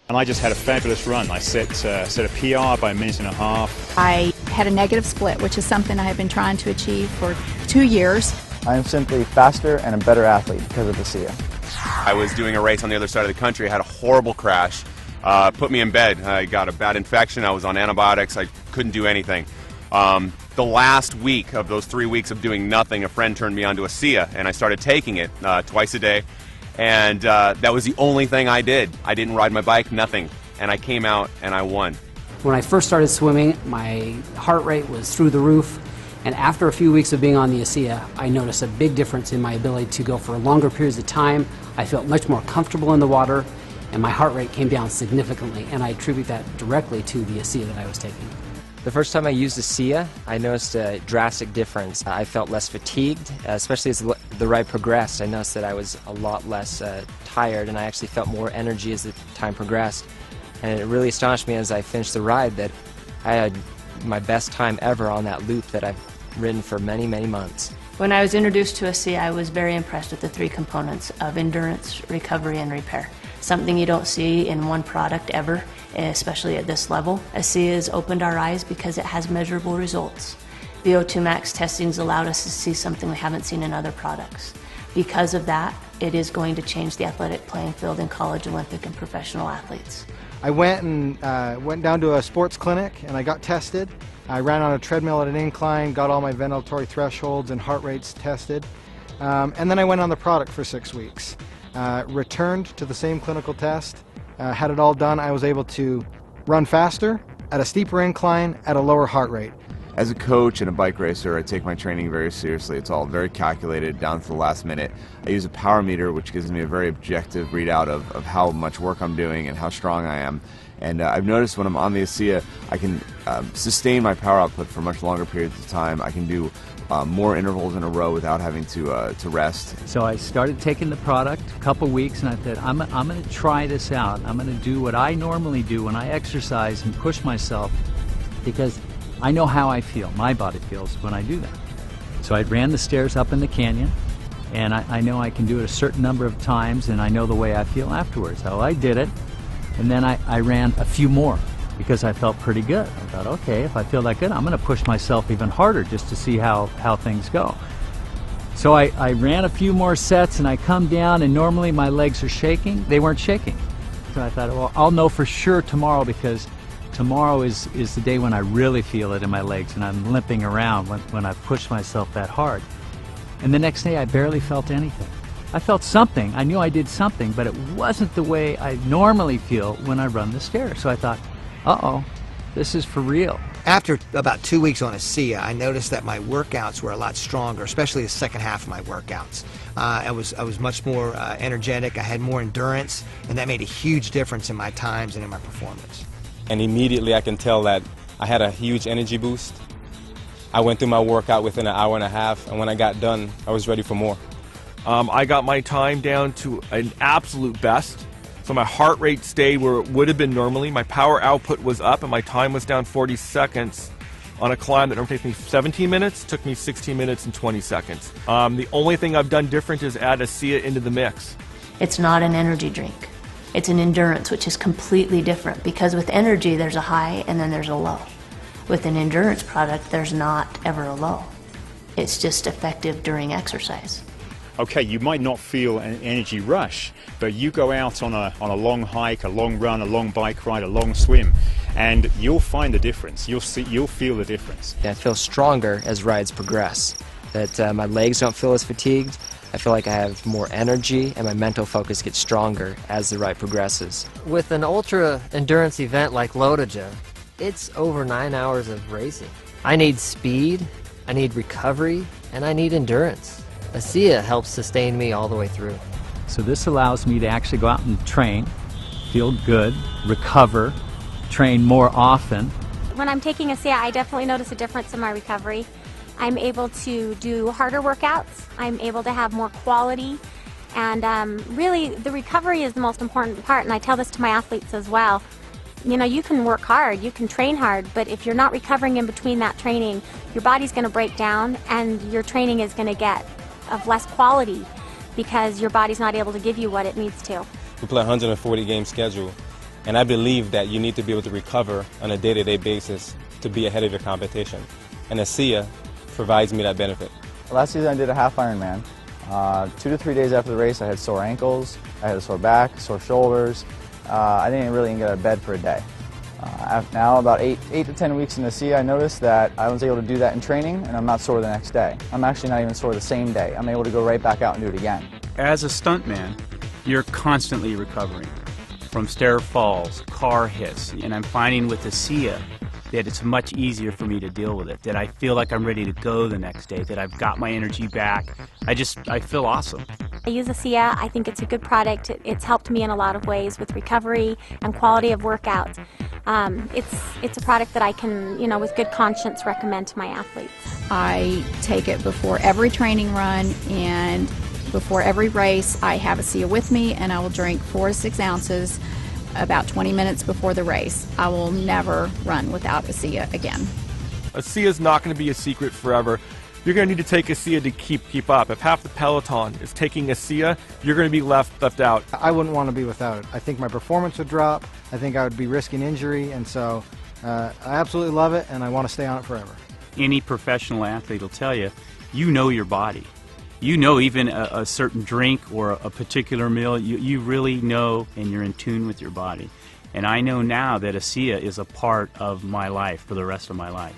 And I just had a fabulous run. I set a PR by a minute and a half. I had a negative split, which is something I have been trying to achieve for 2 years. I am simply faster and a better athlete because of the SIA. I was doing a race on the other side of the country, had a horrible crash, put me in bed. I got a bad infection, I was on antibiotics, I couldn't do anything. The last week of those 3 weeks of doing nothing, a friend turned me onto a SIA, and I started taking it twice a day. And that was the only thing I did. I didn't ride my bike, nothing. And I came out and I won. When I first started swimming, my heart rate was through the roof. And after a few weeks of being on the ASEA, I noticed a big difference in my ability to go for longer periods of time. I felt much more comfortable in the water, and my heart rate came down significantly. And I attribute that directly to the ASEA that I was taking. The first time I used the SIA, I noticed a drastic difference. I felt less fatigued, especially as the ride progressed. I noticed that I was a lot less tired, and I actually felt more energy as the time progressed. And it really astonished me as I finished the ride that I had my best time ever on that loop that I've ridden for many, many months. When I was introduced to a SIA, I was very impressed with the 3 components of endurance, recovery, and repair. Something you don't see in one product ever, especially at this level. ASEA has opened our eyes because it has measurable results. VO2 Max Testing has allowed us to see something we haven't seen in other products. Because of that, it is going to change the athletic playing field in college, Olympic, and professional athletes. I went down to a sports clinic and I got tested. I ran on a treadmill at an incline, got all my ventilatory thresholds and heart rates tested, and then I went on the product for 6 weeks. Returned to the same clinical test, had it all done. I was able to run faster, at a steeper incline, at a lower heart rate. As a coach and a bike racer, I take my training very seriously. It's all very calculated, down to the last minute. I use a power meter, which gives me a very objective readout of how much work I'm doing and how strong I am. And I've noticed when I'm on the ASEA, I can sustain my power output for much longer periods of time. I can do more intervals in a row without having to rest. So I started taking the product a couple weeks, and I thought, I'm going to try this out. I'm going to do what I normally do when I exercise and push myself, because I know how I feel, my body feels when I do that. So I ran the stairs up in the canyon, and I know I can do it a certain number of times, and I know the way I feel afterwards. So I did it, and then I ran a few more because I felt pretty good. I thought, okay, if I feel that good, I'm going to push myself even harder just to see how things go. So I ran a few more sets, and I come down, and normally my legs are shaking. They weren't shaking. So I thought, well, I'll know for sure tomorrow, because tomorrow is the day when I really feel it in my legs and I'm limping around when I push myself that hard. And the next day I barely felt anything. I felt something, I knew I did something, but it wasn't the way I normally feel when I run the stairs. So I thought, uh-oh, this is for real. After about 2 weeks on ASEA, I noticed that my workouts were a lot stronger, especially the second half of my workouts. I was much more energetic, I had more endurance, and that made a huge difference in my times and in my performance. And immediately I can tell that I had a huge energy boost. I went through my workout within an hour and a half, and when I got done, I was ready for more. I got my time down to an absolute best. So my heart rate stayed where it would have been normally. My power output was up, and my time was down 40 seconds on a climb that normally takes me 17 minutes, took me 16 minutes and 20 seconds. The only thing I've done different is add ASEA into the mix. It's not an energy drink. It's an endurance, which is completely different, because with energy there's a high and then there's a low. With an endurance product, there's not ever a low. It's just effective during exercise. Okay, you might not feel an energy rush, but you go out on a long hike, a long run, a long bike ride, a long swim, and you'll find the difference. You'll feel the difference. I feel stronger as rides progress, that my legs don't feel as fatigued. I feel like I have more energy, and my mental focus gets stronger as the ride progresses. With an ultra endurance event like Lotoja, it's over 9 hours of racing. I need speed, I need recovery, and I need endurance. ASEA helps sustain me all the way through. So this allows me to actually go out and train, feel good, recover, train more often. When I'm taking ASEA, I definitely notice a difference in my recovery. I'm able to do harder workouts, I'm able to have more quality, and really the recovery is the most important part, and I tell this to my athletes as well. You know, you can work hard, you can train hard, but if you're not recovering in between that training, your body's going to break down and your training is going to get of less quality because your body's not able to give you what it needs to. We play a 140 game schedule, And I believe that you need to be able to recover on a day-to-day basis to be ahead of your competition. And ASEA provides me that benefit. Last season I did a half Ironman. 2 to 3 days after the race I had sore ankles, I had a sore back, sore shoulders. I didn't really even get out of bed for a day. Now about 8 to 10 weeks in ASEA, I noticed that I was able to do that in training and I'm not sore the next day. I'm actually not even sore the same day. I'm able to go right back out and do it again. As a stuntman, you're constantly recovering from stair falls, car hits, and I'm finding with ASEA that it's much easier for me to deal with it, that I feel like I'm ready to go the next day, that I've got my energy back. I feel awesome. I use ASEA. I think it's a good product. It's helped me in a lot of ways with recovery and quality of workout. It's a product that I can, with good conscience recommend to my athletes. I take it before every training run and before every race. I have ASEA with me and I will drink 4 to 6 ounces about 20 minutes before the race. I will never run without ASEA again. ASEA is not going to be a secret forever. You're going to need to take ASEA to keep up. If half the peloton is taking ASEA, you're going to be left out. I wouldn't want to be without it. I think my performance would drop. I think I would be risking injury, and so I absolutely love it, and I want to stay on it forever. Any professional athlete will tell you, you know your body. You know even a certain drink or a particular meal, you really know and you're in tune with your body. And I know now that ASEA is a part of my life for the rest of my life.